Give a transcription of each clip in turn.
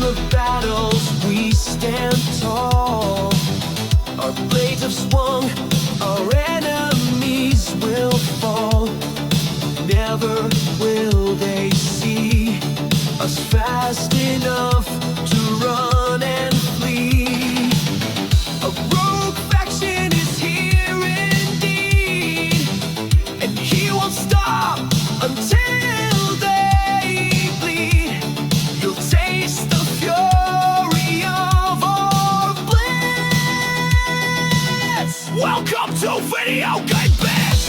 the battles we stand tall. Our blades have swung, our enemies will fall. Never will they see us fast enough to run and flee. A rogue faction is here indeed, and he won't stop until they bleed. He'll taste the fury of our blitz. Welcome to Video Game Bits!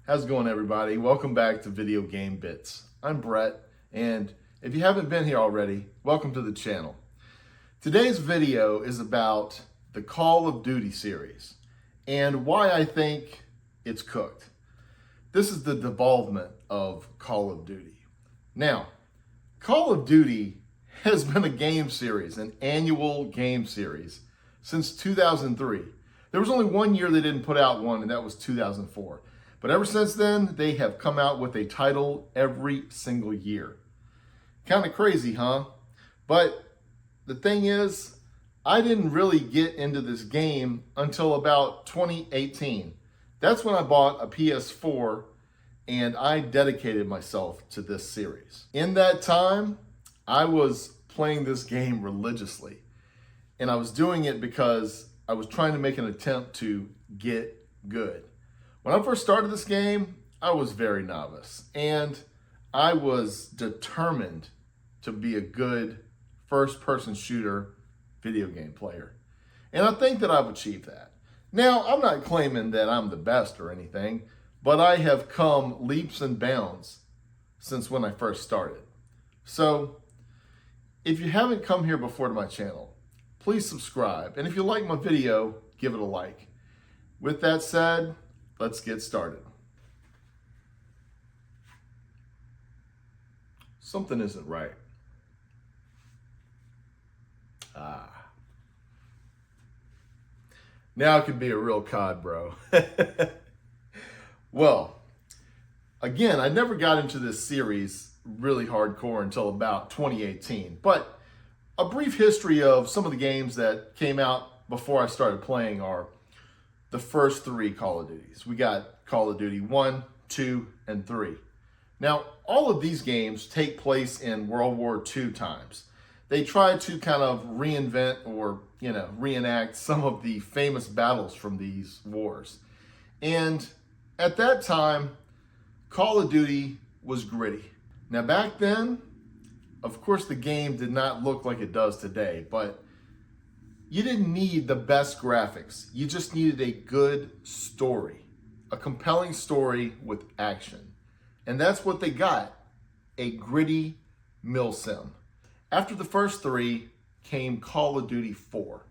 How's it going, everybody? Welcome back to Video Game Bits. I'm Brett, and if you haven't been here already, welcome to the channel. Today's video is about the Call of Duty series and why I think it's cooked. This is the devolvement of Call of Duty. Now, Call of Duty has been a game series, an annual game series, since 2003. There was only one year they didn't put out one, and that was 2004. But ever since then, they have come out with a title every single year. Kind of crazy, huh? But the thing is, I didn't really get into this game until about 2018. That's when I bought a PS4 and I dedicated myself to this series. In that time, I was playing this game religiously. And I was doing it because I was trying to make an attempt to get good. When I first started this game, I was very novice, and I was determined to be a good first-person shooter video game player. And I think that I've achieved that. Now, I'm not claiming that I'm the best or anything, but I have come leaps and bounds since when I first started. So, if you haven't come here before to my channel, please subscribe. And if you like my video, give it a like. With that said, let's get started. Something isn't right. Now it could be a real COD, bro. Well, again, I never got into this series really hardcore until about 2018. But a brief history of some of the games that came out before I started playing are the first three Call of Duties. We got Call of Duty 1, 2, and 3. Now, all of these games take place in World War II times. They try to kind of reinvent or, reenact some of the famous battles from these wars. And at that time, Call of Duty was gritty. Now, back then, of course, the game did not look like it does today, but you didn't need the best graphics. You just needed a good story, a compelling story with action. And that's what they got, a gritty milsim. After the first three came Call of Duty 4.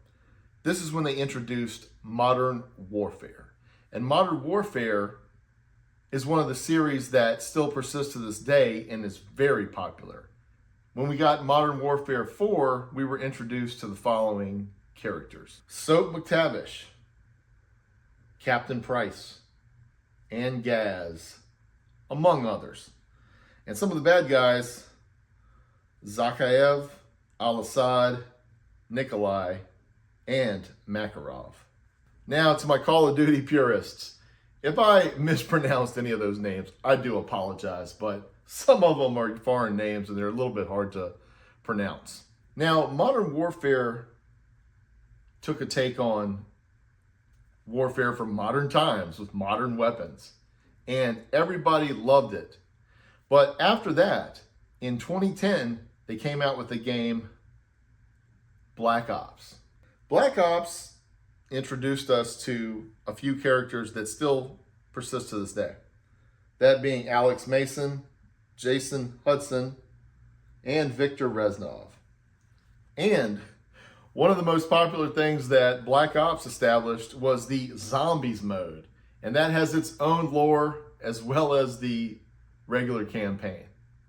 This is when they introduced Modern Warfare. And Modern Warfare is one of the series that still persists to this day and is very popular. When we got Modern Warfare 4, we were introduced to the following characters: Soap McTavish, Captain Price, and Gaz, among others. And some of the bad guys: Zakhaev, Al-Assad, Nikolai, and Makarov. Now, to my Call of Duty purists, if I mispronounced any of those names, I do apologize, but some of them are foreign names and they're a little bit hard to pronounce. Now, Modern Warfare took a take on warfare from modern times with modern weapons, and everybody loved it. But after that, in 2010, they came out with the game Black Ops. Black Ops introduced us to a few characters that still persist to this day. That being Alex Mason, Jason Hudson, and Victor Reznov. And one of the most popular things that Black Ops established was the Zombies mode. And that has its own lore as well as the regular campaign.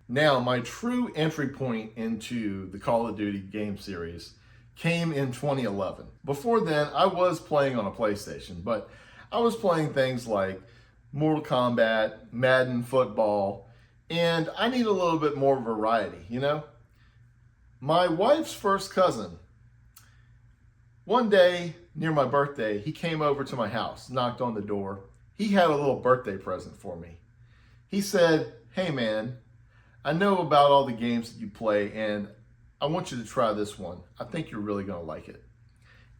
Now, my true entry point into the Call of Duty game series came in 2011. Before then, I was playing on a PlayStation, but I was playing things like Mortal Kombat, Madden Football, And I need a little bit more variety, you know? My wife's first cousin, one day near my birthday, he came over to my house, knocked on the door. He had a little birthday present for me. He said, "Hey man, I know about all the games that you play and I want you to try this one. I think you're really gonna like it."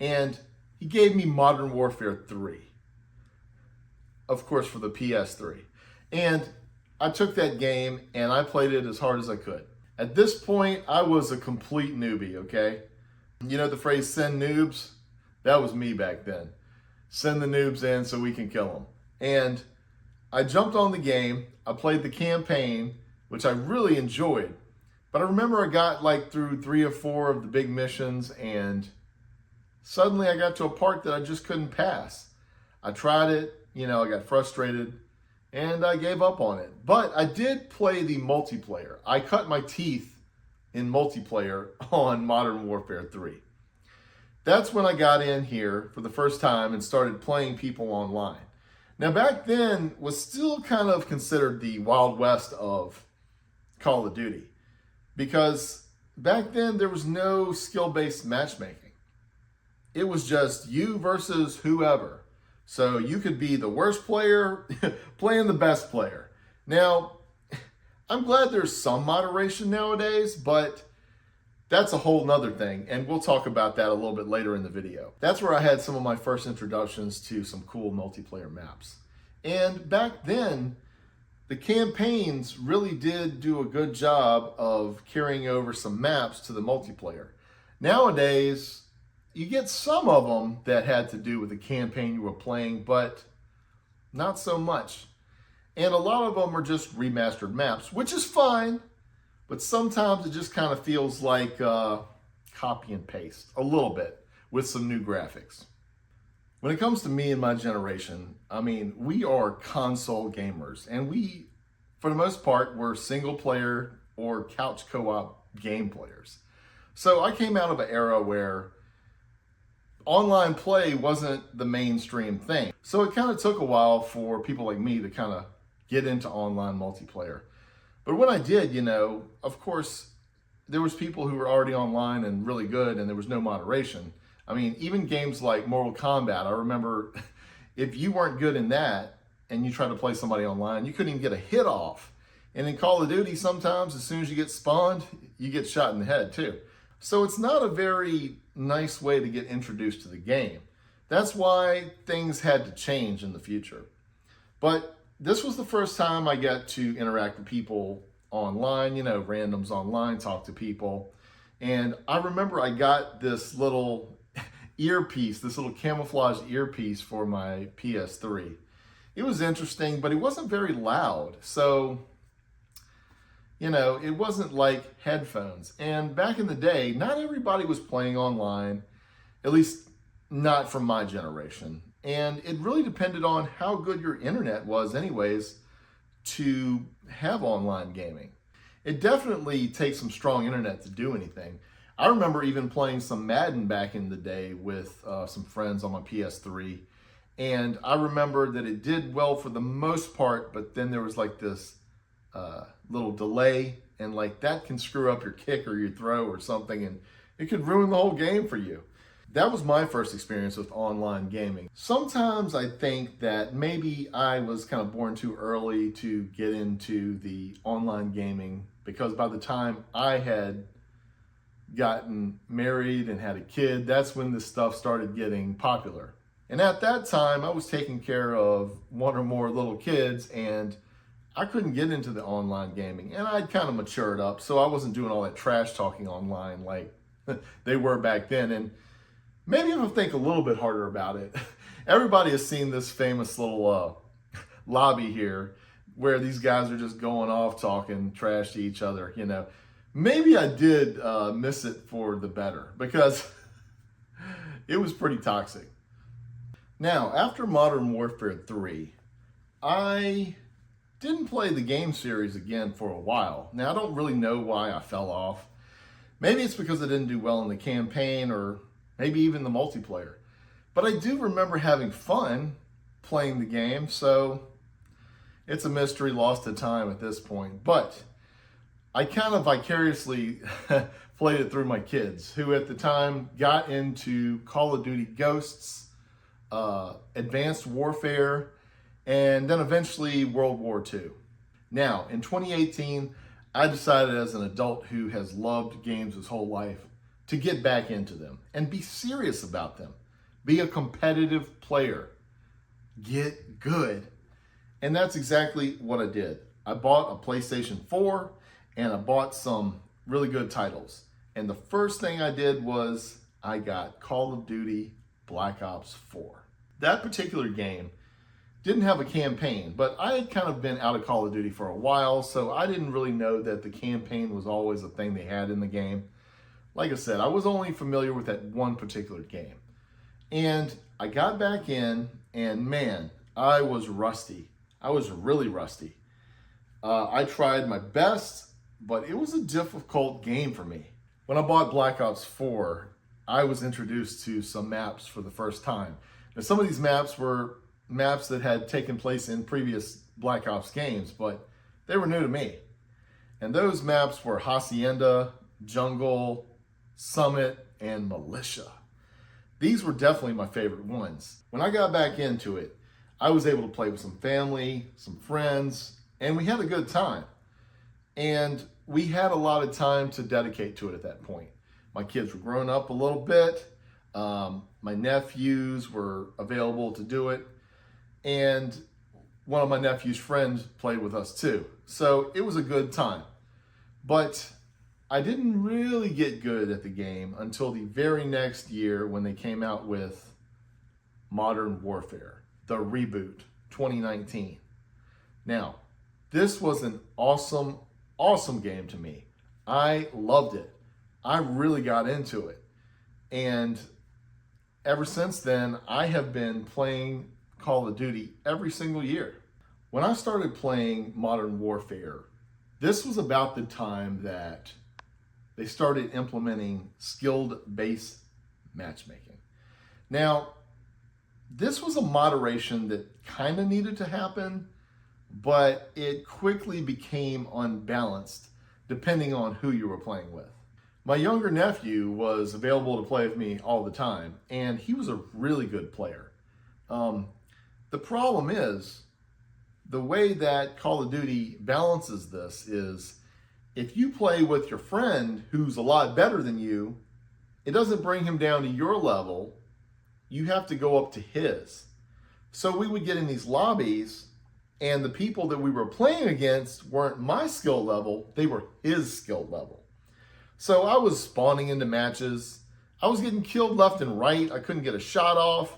And he gave me Modern Warfare 3, of course for the PS3. And I took that game and I played it as hard as I could. At this point, I was a complete newbie, okay? You know the phrase send noobs? That was me back then. Send the noobs in so we can kill them. And I jumped on the game, I played the campaign, which I really enjoyed. But I remember I got like through 3 or 4 of the big missions and suddenly I got to a part that I just couldn't pass. I tried it, I got frustrated and I gave up on it. But I did play the multiplayer. I cut my teeth in multiplayer on Modern Warfare 3. That's when I got in here for the first time and started playing people online. Now back then was still kind of considered the Wild West of Call of Duty, because back then there was no skill-based matchmaking. It was just you versus whoever. So you could be the worst player playing the best player. Now, I'm glad there's some moderation nowadays, but that's a whole nother thing, and we'll talk about that a little bit later in the video. That's where I had some of my first introductions to some cool multiplayer maps. And back then, the campaigns really did do a good job of carrying over some maps to the multiplayer. Nowadays, you get some of them that had to do with the campaign you were playing, but not so much. And a lot of them are just remastered maps, which is fine, but sometimes it just kind of feels like copy and paste a little bit with some new graphics. When it comes to me and my generation, we are console gamers, and we, for the most part, were single player or couch co-op game players. So I came out of an era where online play wasn't the mainstream thing. So it kind of took a while for people like me to kind of get into online multiplayer. But when I did, of course, there was people who were already online and really good, and there was no moderation. Even games like Mortal Kombat, I remember if you weren't good in that and you tried to play somebody online, you couldn't even get a hit off. And in Call of Duty, sometimes as soon as you get spawned, you get shot in the head too. So it's not a very nice way to get introduced to the game. That's why things had to change in the future. But this was the first time I got to interact with people online, randoms online, talk to people. And I remember I got this little earpiece, this little camouflage earpiece for my PS3. It was interesting, but it wasn't very loud. So, it wasn't like headphones. And back in the day, not everybody was playing online, at least not from my generation. And it really depended on how good your internet was anyways to have online gaming. It definitely takes some strong internet to do anything. I remember even playing some Madden back in the day with some friends on my PS3. And I remember that it did well for the most part, but then there was like this little delay, and like that can screw up your kick or your throw or something, and it could ruin the whole game for you. That was my first experience with online gaming. Sometimes I think that maybe I was kind of born too early to get into the online gaming, because by the time I had gotten married and had a kid, that's when this stuff started getting popular. And at that time, I was taking care of 1 or more little kids, and I couldn't get into the online gaming. And I'd kind of matured up, so I wasn't doing all that trash talking online like they were back then. And maybe if I think a little bit harder about it, everybody has seen this famous little lobby here where these guys are just going off talking trash to each other, Maybe I did miss it for the better, because it was pretty toxic. Now, after Modern Warfare 3, I didn't play the game series again for a while. Now, I don't really know why I fell off. Maybe it's because I didn't do well in the campaign, or maybe even the multiplayer. But I do remember having fun playing the game, so It's a mystery lost to time at this point. But I kind of vicariously played it through my kids, who at the time got into Call of Duty Ghosts, Advanced Warfare, and then eventually World War II. Now, in 2018, I decided as an adult who has loved games his whole life to get back into them and be serious about them. Be a competitive player. Get good. And that's exactly what I did. I bought a PlayStation 4 and I bought some really good titles. And the first thing I did was I got Call of Duty Black Ops 4. That particular game didn't have a campaign, but I had kind of been out of Call of Duty for a while, so I didn't really know that the campaign was always a thing they had in the game. Like I said, I was only familiar with that one particular game. And I got back in, and man, I was rusty. I was really rusty. I tried my best, but it was a difficult game for me. When I bought Black Ops 4, I was introduced to some maps for the first time. Now, some of these maps were maps that had taken place in previous Black Ops games, but they were new to me. And those maps were Hacienda, Jungle, Summit, and Militia. These were definitely my favorite ones. When I got back into it, I was able to play with some family, some friends, and we had a good time. And we had a lot of time to dedicate to it at that point. My kids were growing up a little bit. My nephews were available to do it. And one of my nephew's friends played with us too. So it was a good time. But I didn't really get good at the game until the very next year when they came out with Modern Warfare, the reboot, 2019. Now, this was an awesome, awesome game to me. I loved it. I really got into it. And ever since then, I have been playing Call of Duty every single year. When I started playing Modern Warfare, this was about the time that they started implementing skilled-based matchmaking. Now, this was a moderation that kind of needed to happen, but it quickly became unbalanced depending on who you were playing with. My younger nephew was available to play with me all the time, and he was a really good player. The problem is, the way that Call of Duty balances this is, if you play with your friend who's a lot better than you, it doesn't bring him down to your level. You have to go up to his. So we would get in these lobbies, and the people that we were playing against weren't my skill level, they were his skill level. So I was spawning into matches. I was getting killed left and right. I couldn't get a shot off.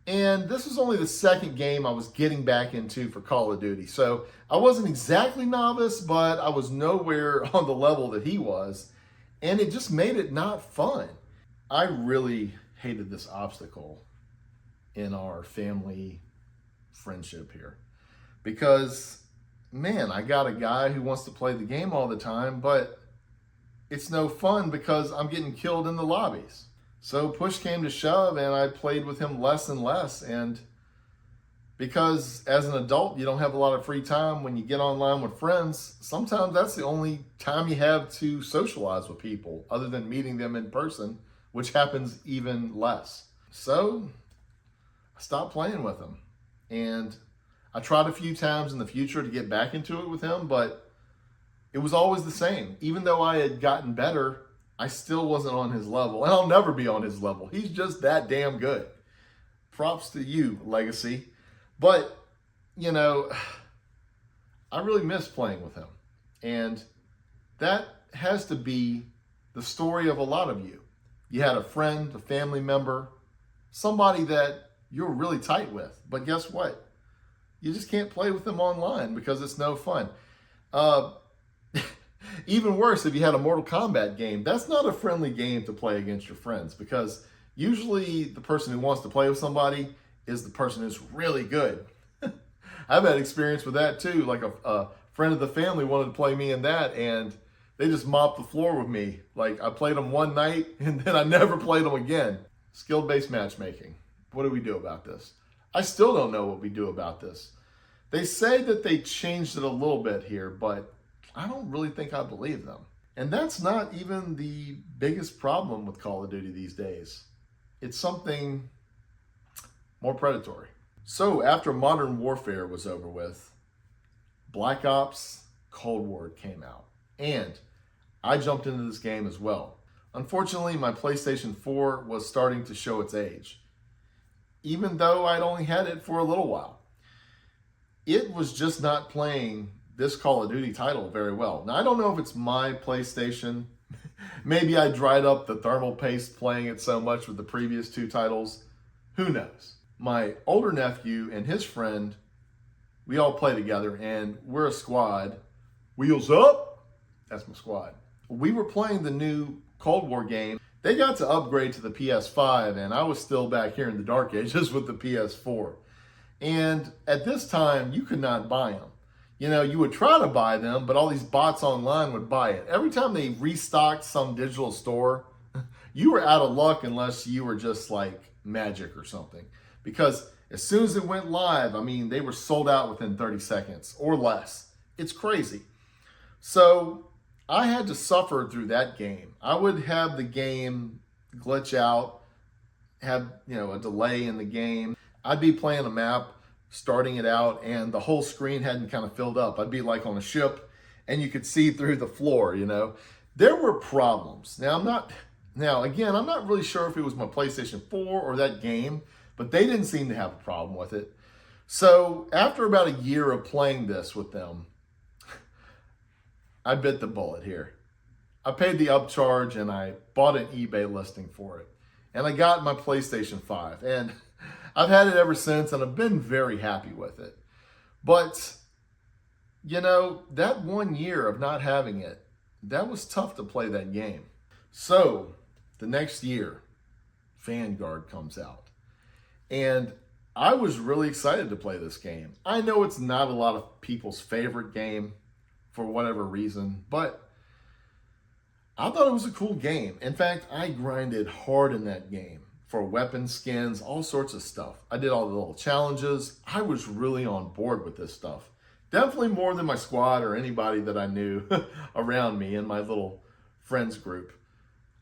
And this was only the second game I was getting back into for Call of Duty. So I wasn't exactly novice, but I was nowhere on the level that he was. And it just made it not fun. I really hated this obstacle in our family friendship here. Because, man, I got a guy who wants to play the game all the time, but it's no fun because I'm getting killed in the lobbies. So push came to shove, and I played with him less and less. And because as an adult, you don't have a lot of free time when you get online with friends, sometimes that's the only time you have to socialize with people other than meeting them in person, which happens even less. So I stopped playing with him. And I tried a few times in the future to get back into it with him, but it was always the same. Even though I had gotten better, I still wasn't on his level, and I'll never be on his level. He's just that damn good. Props to you, Legacy. But, you know, I really miss playing with him. And that has to be the story of a lot of you. You had a friend, a family member, somebody that you're really tight with. But guess what? You just can't play with them online because it's no fun. Even worse, if you had a Mortal Kombat game, that's not a friendly game to play against your friends, because usually the person who wants to play with somebody is the person who's really good. I've had experience with that too. Like a friend of the family wanted to play me in that, and they just mopped the floor with me. Like, I played them one night and then I never played them again. Skill-based matchmaking. What do we do about this? I still don't know what we do about this. They say that they changed it a little bit here, but I don't really think I believe them. And that's not even the biggest problem with Call of Duty these days. It's something more predatory. So after Modern Warfare was over with, Black Ops Cold War came out. And I jumped into this game as well. Unfortunately, my PlayStation 4 was starting to show its age, even though I'd only had it for a little while. It was just not playing this Call of Duty title very well. Now, I don't know if it's my PlayStation. Maybe I dried up the thermal paste playing it so much with the previous two titles. Who knows? My older nephew and his friend, we all play together, and we're a squad. Wheels up! That's my squad. We were playing the new Cold War game. They got to upgrade to the PS5, and I was still back here in the dark ages with the PS4. And at this time, you could not buy them. You know, you would try to buy them, but all these bots online would buy it. Every time they restocked some digital store, you were out of luck unless you were just like magic or something. Because as soon as it went live, I mean, they were sold out within 30 seconds or less. It's crazy. So I had to suffer through that game. I would have the game glitch out, have, a delay in the game. I'd be playing a map, starting it out, and the whole screen hadn't kind of filled up. I'd be like on a ship, and you could see through the floor, There were problems. I'm not really sure if it was my PlayStation 4 or that game, but they didn't seem to have a problem with it. So after about a year of playing this with them, I bit the bullet here. I paid the upcharge and I bought an eBay listing for it. And I got my PlayStation 5. And I've had it ever since and I've been very happy with it. But, that 1 year of not having it, that was tough to play that game. So the next year, Vanguard comes out. And I was really excited to play this game. I know it's not a lot of people's favorite game for whatever reason, but I thought it was a cool game. In fact, I grinded hard in that game for weapon skins, all sorts of stuff. I did all the little challenges. I was really on board with this stuff. Definitely more than my squad or anybody that I knew around me in my little friends group.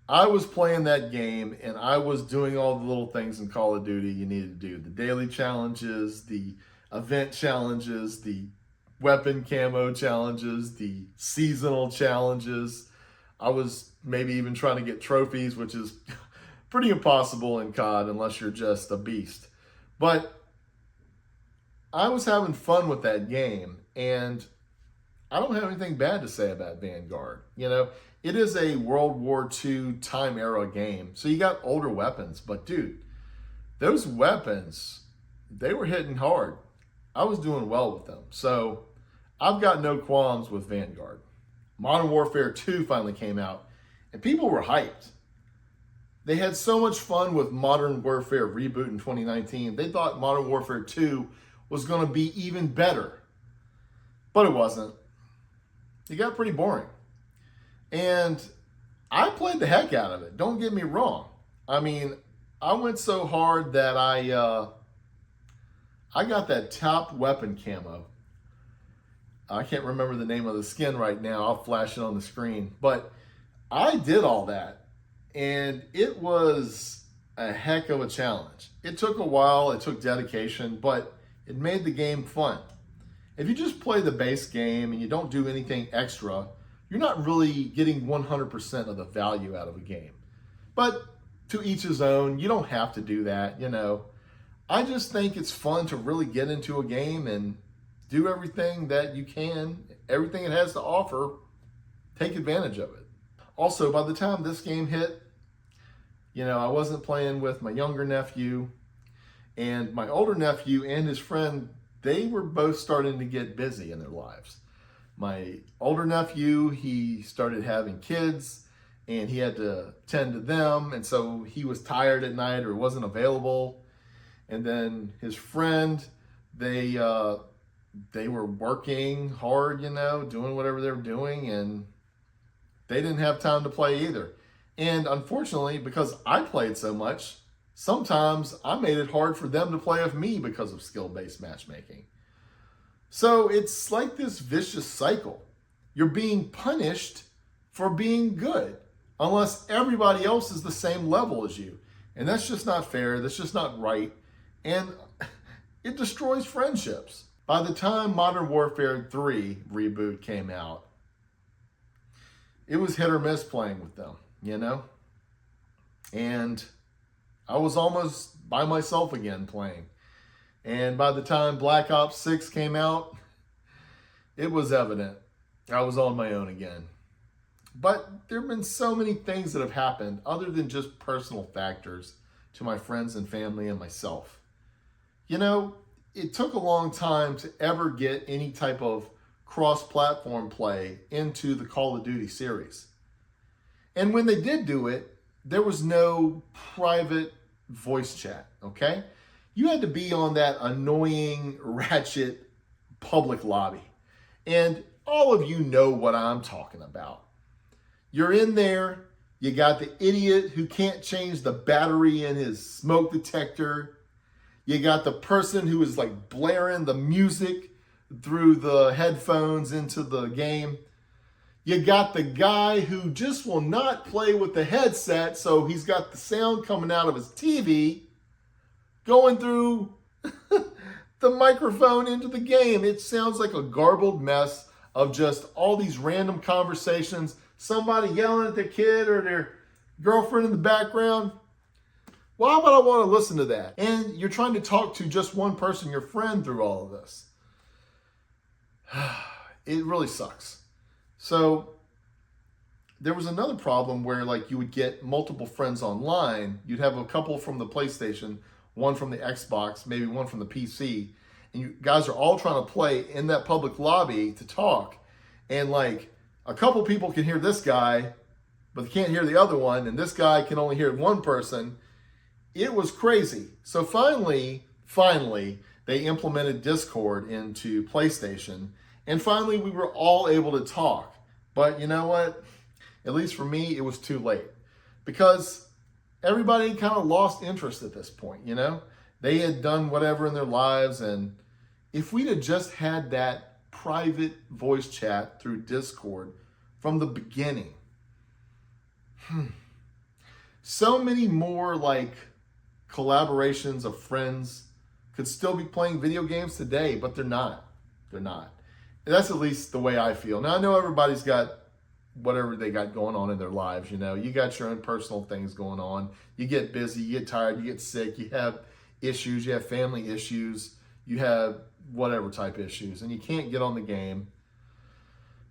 I was playing that game and I was doing all the little things in Call of Duty you needed to do. The daily challenges, the event challenges, the weapon camo challenges, the seasonal challenges. I was maybe even trying to get trophies, which is pretty impossible in COD unless you're just a beast. But I was having fun with that game, and I don't have anything bad to say about Vanguard. It is a World War II time era game, so you got older weapons. But dude, those weapons, they were hitting hard. I was doing well with them. So I've got no qualms with Vanguard. Modern Warfare 2 finally came out, and people were hyped. They had so much fun with Modern Warfare Reboot in 2019. They thought Modern Warfare 2 was going to be even better. But it wasn't. It got pretty boring. And I played the heck out of it. Don't get me wrong. I mean, I went so hard that I got that top weapon camo. I can't remember the name of the skin right now. I'll flash it on the screen. But I did all that. And it was a heck of a challenge. It took a while. It took dedication. But it made the game fun. If you just play the base game and you don't do anything extra, you're not really getting 100% of the value out of a game. But to each his own. You don't have to do that, I just think it's fun to really get into a game and do everything that you can, everything it has to offer, take advantage of it. Also, by the time this game hit, I wasn't playing with my younger nephew, and my older nephew and his friend, they were both starting to get busy in their lives. My older nephew, he started having kids, and he had to tend to them, and so he was tired at night or wasn't available. And then his friend, they were working hard, doing whatever they were doing, and they didn't have time to play either. And unfortunately, because I played so much, sometimes I made it hard for them to play with me because of skill-based matchmaking. So it's like this vicious cycle. You're being punished for being good, unless everybody else is the same level as you. And that's just not fair. That's just not right. And it destroys friendships. By the time Modern Warfare 3 reboot came out, it was hit or miss playing with them, you know? And I was almost by myself again playing. And by the time Black Ops 6 came out, it was evident I was on my own again. But there have been so many things that have happened other than just personal factors to my friends and family and myself. You know, it took a long time to ever get any type of cross-platform play into the Call of Duty series. And when they did do it, there was no private voice chat, okay? You had to be on that annoying, ratchet public lobby. And all of you know what I'm talking about. You're in there, you got the idiot who can't change the battery in his smoke detector. You got the person who is like blaring the music through the headphones into the game. You got the guy who just will not play with the headset, so he's got the sound coming out of his TV, going through the microphone into the game. It sounds like a garbled mess of just all these random conversations, somebody yelling at their kid or their girlfriend in the background. Why would I want to listen to that? And you're trying to talk to just one person, your friend, through all of this. It really sucks. So there was another problem where like you would get multiple friends online. You'd have a couple from the PlayStation, one from the Xbox, maybe one from the PC. And you guys are all trying to play in that public lobby to talk. And like a couple people can hear this guy, but they can't hear the other one. And this guy can only hear one person. It was crazy. So finally, they implemented Discord into PlayStation. And finally, we were all able to talk. But you know what? At least for me, it was too late. Because everybody kind of lost interest at this point, you know? They had done whatever in their lives. And if we'd have just had that private voice chat through Discord from the beginning, so many more like collaborations of friends could still be playing video games today, but they're not. They're not. That's at least the way I feel. Now, I know everybody's got whatever they got going on in their lives, you know. You got your own personal things going on. You get busy, you get tired, you get sick, you have issues, you have family issues, you have whatever type issues, and you can't get on the game.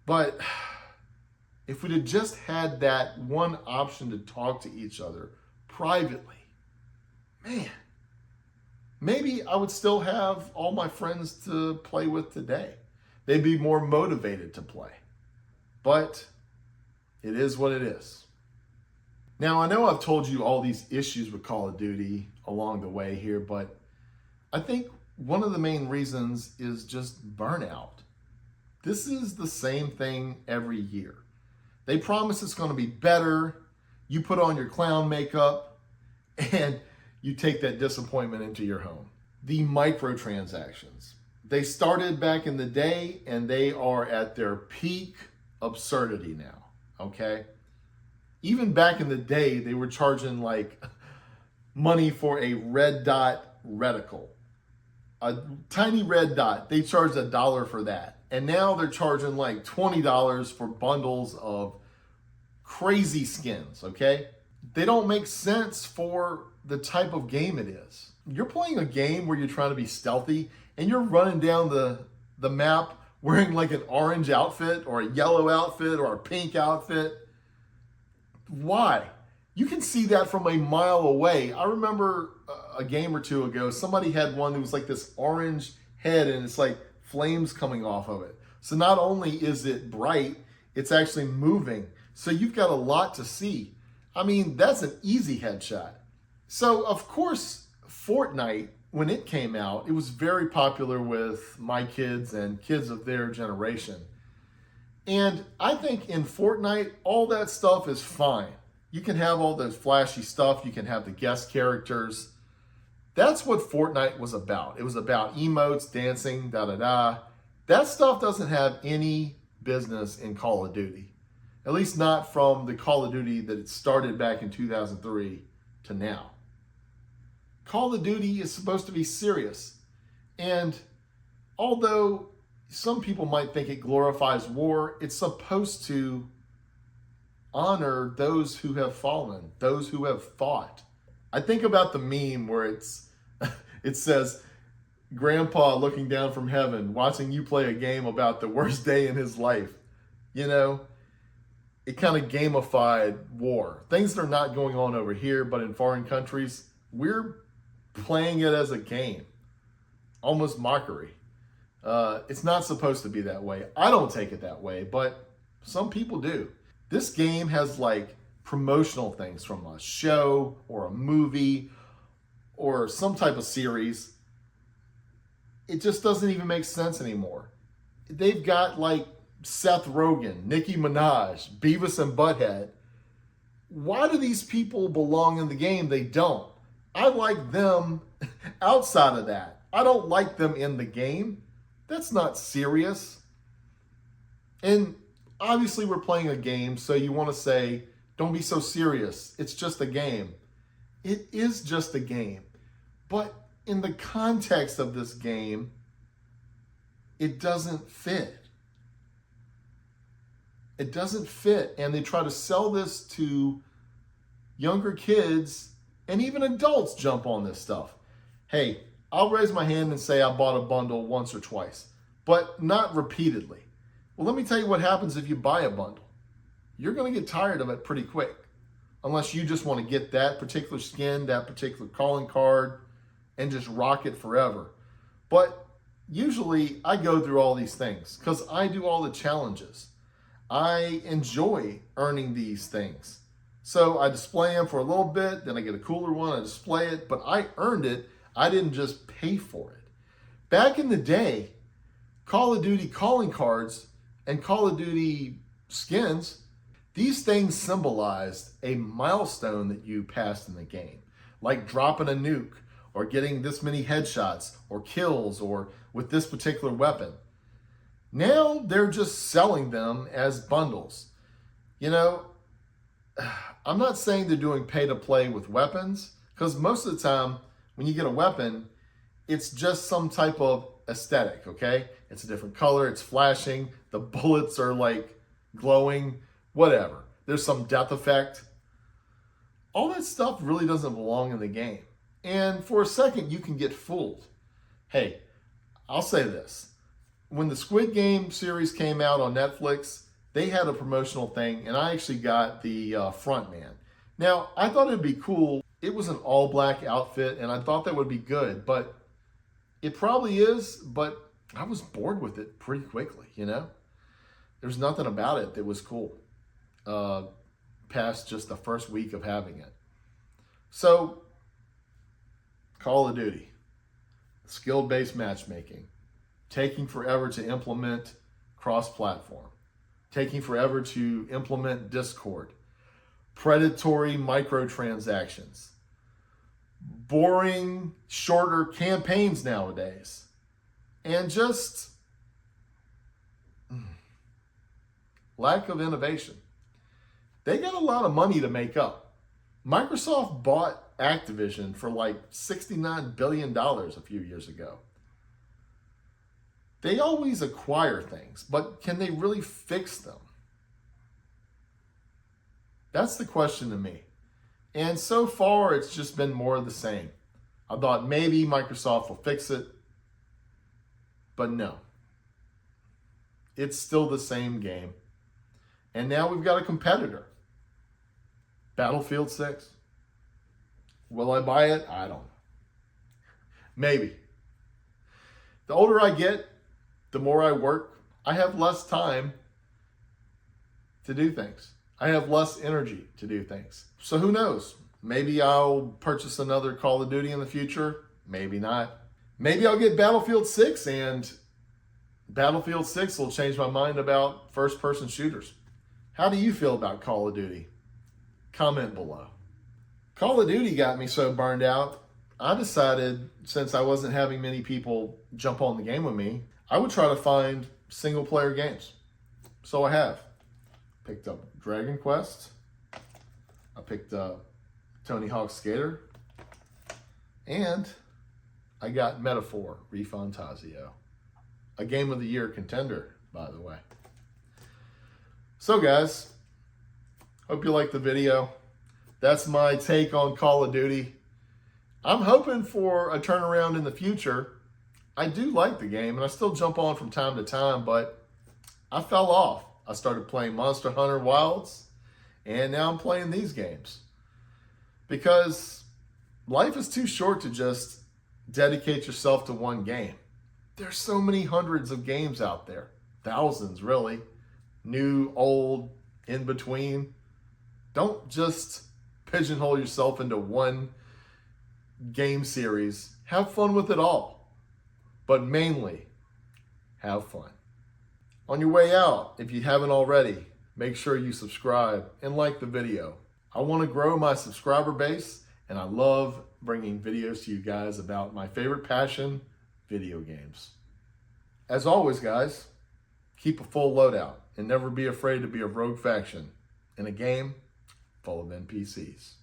But if we'd have just had that one option to talk to each other privately, man, maybe I would still have all my friends to play with today. They'd be more motivated to play. But it is what it is. Now, I know I've told you all these issues with Call of Duty along the way here, but I think one of the main reasons is just burnout. This is the same thing every year. They promise it's going to be better. You put on your clown makeup and you take that disappointment into your home. The microtransactions. They started back in the day and they are at their peak absurdity now, okay? Even back in the day, they were charging like money for a red dot reticle. A tiny red dot, they charged $1 for that. And now they're charging like $20 for bundles of crazy skins, okay? They don't make sense for the type of game it is. You're playing a game where you're trying to be stealthy and you're running down the map wearing like an orange outfit or a yellow outfit or a pink outfit. Why? You can see that from a mile away. I remember a game or two ago, somebody had one that was like this orange head and it's like flames coming off of it. So not only is it bright, it's actually moving. So you've got a lot to see. I mean, that's an easy headshot. So of course, Fortnite, when it came out, it was very popular with my kids and kids of their generation. And I think in Fortnite, all that stuff is fine. You can have all the flashy stuff. You can have the guest characters. That's what Fortnite was about. It was about emotes, dancing, da-da-da. That stuff doesn't have any business in Call of Duty. At least not from the Call of Duty that it started back in 2003 to now. Call of Duty is supposed to be serious. And although some people might think it glorifies war, it's supposed to honor those who have fallen, those who have fought. I think about the meme where it says, Grandpa looking down from heaven, watching you play a game about the worst day in his life. You know, it kind of gamified war. Things that are not going on over here, but in foreign countries, we're playing it as a game. Almost mockery. It's not supposed to be that way. I don't take it that way, but some people do. This game has like promotional things from a show or a movie or some type of series. It just doesn't even make sense anymore. They've got like Seth Rogen, Nicki Minaj, Beavis and Butthead. Why do these people belong in the game? They don't. I like them outside of that. I don't like them in the game. That's not serious. And obviously we're playing a game, so you want to say, don't be so serious. It's just a game. It is just a game. But in the context of this game, it doesn't fit. It doesn't fit. And they try to sell this to younger kids, and even adults jump on this stuff. Hey, I'll raise my hand and say I bought a bundle once or twice, but not repeatedly. Well, let me tell you what happens if you buy a bundle. You're going to get tired of it pretty quick, unless you just want to get that particular skin, that particular calling card, and just rock it forever. But usually I go through all these things because I do all the challenges. I enjoy earning these things. So I display them for a little bit, then I get a cooler one, I display it, but I earned it. I didn't just pay for it. Back in the day, Call of Duty calling cards and Call of Duty skins, these things symbolized a milestone that you passed in the game, like dropping a nuke or getting this many headshots or kills or with this particular weapon. Now they're just selling them as bundles. You know, I'm not saying they're doing pay to play with weapons, because most of the time when you get a weapon, it's just some type of aesthetic, okay? It's a different color, it's flashing, the bullets are like glowing, whatever. There's some depth effect. All that stuff really doesn't belong in the game. And for a second, you can get fooled. Hey, I'll say this. When the Squid Game series came out on Netflix, they had a promotional thing, and I actually got the front man. Now, I thought it'd be cool. It was an all-black outfit, and I thought that would be good, but it probably is, but I was bored with it pretty quickly, you know? There's nothing about it that was cool past just the first week of having it. So, Call of Duty, skill-based matchmaking, taking forever to implement cross-platform, taking forever to implement Discord, predatory microtransactions, boring, shorter campaigns nowadays, and just lack of innovation. They got a lot of money to make up. Microsoft bought Activision for like $69 billion a few years ago. They always acquire things, but can they really fix them? That's the question to me. And so far, it's just been more of the same. I thought maybe Microsoft will fix it, but no. It's still the same game. And now we've got a competitor. Battlefield 6. Will I buy it? I don't know. Maybe. The older I get, the more I work, I have less time to do things. I have less energy to do things. So who knows? Maybe I'll purchase another Call of Duty in the future. Maybe not. Maybe I'll get Battlefield 6, and Battlefield 6 will change my mind about first-person shooters. How do you feel about Call of Duty? Comment below. Call of Duty got me so burned out, I decided, since I wasn't having many people jump on the game with me, I would try to find single player games. So I have picked up Dragon Quest. I picked up Tony Hawk's Skater. And I got Metaphor Refantasio. A Game of the Year contender, by the way. So guys, hope you liked the video. That's my take on Call of Duty. I'm hoping for a turnaround in the future. I do like the game, and I still jump on from time to time, but I fell off. I started playing Monster Hunter Wilds, and now I'm playing these games. Because life is too short to just dedicate yourself to one game. There's so many hundreds of games out there. Thousands, really. New, old, in between. Don't just pigeonhole yourself into one game series. Have fun with it all. But mainly, have fun. On your way out, if you haven't already, make sure you subscribe and like the video. I want to grow my subscriber base, and I love bringing videos to you guys about my favorite passion, video games. As always, guys, keep a full loadout and never be afraid to be a rogue faction in a game full of NPCs.